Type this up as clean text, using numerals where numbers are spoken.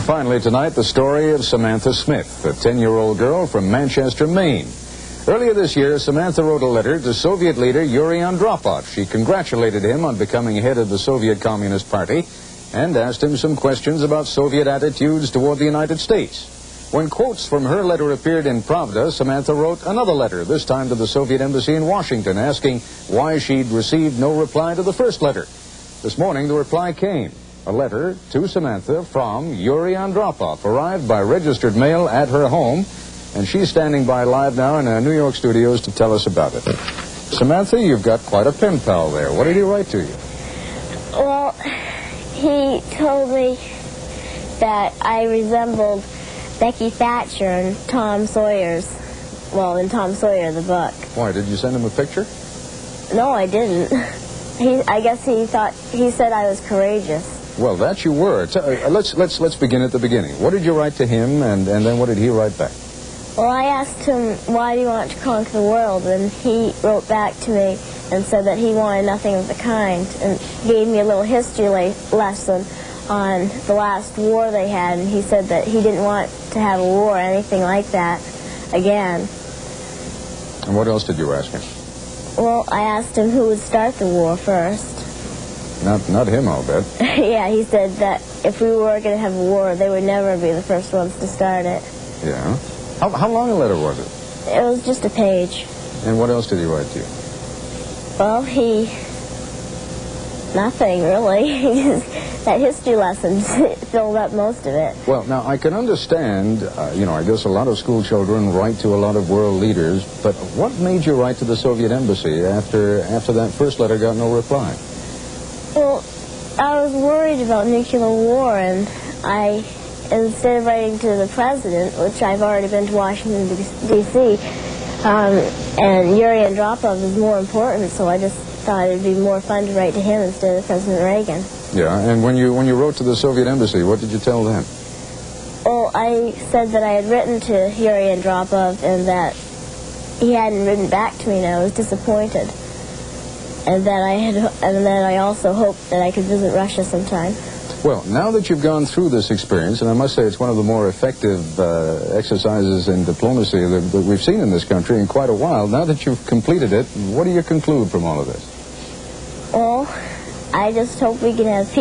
finally tonight, the story of Samantha Smith, a 10-year-old girl from Manchester, Maine. Earlier this year, Samantha wrote a letter to Soviet leader Yuri Andropov. She congratulated him on becoming head of the Soviet Communist Party and asked him some questions about Soviet attitudes toward the United States. When quotes from her letter appeared in Pravda, Samantha wrote another letter, this time to the Soviet embassy in Washington, asking why she'd received no reply to the first letter. This morning, the reply came. A letter to Samantha from Yuri Andropov arrived by registered mail at her home, and she's standing by live now in our New York studios to tell us about it. Samantha, you've got quite a pen pal there. What did he write to you? Well, he told me that I resembled Becky Thatcher in Tom Sawyer's, in Tom Sawyer, the book. Why, did you send him a picture? No, I didn't. I guess he said I was courageous. Well, that you were. Let's begin at the beginning. What did you write to him, and then what did he write back? Well, I asked him, why do you want to conquer the world? And he wrote back to me and said that he wanted nothing of the kind, and gave me a little history lesson on the last war they had, and he said that he didn't want to have a war or anything like that again. And what else did you ask him? Well, I asked him who would start the war first. Not him, I'll bet. Yeah, he said that if we were going to have a war, they would never be the first ones to start it. Yeah? How long a letter was it? It was just a page. And what else did he write to you? Well, nothing, really. That history lesson filled up most of it. Well, now, I can understand, I guess a lot of school children write to a lot of world leaders, but what made you write to the Soviet embassy after that first letter got no reply? Well, I was worried about nuclear war, and instead of writing to the president, which I've already been to Washington, D.C., and Yuri Andropov is more important, so I just thought it would be more fun to write to him instead of President Reagan. Yeah, and when you wrote to the Soviet embassy, what did you tell them? Well, I said that I had written to Yuri Andropov and that he hadn't written back to me, and I was disappointed. And that I also hoped that I could visit Russia sometime. Well, now that you've gone through this experience, and I must say it's one of the more effective exercises in diplomacy that we've seen in this country in quite a while, now that you've completed it, what do you conclude from all of this? Well, I just hope we can have peace.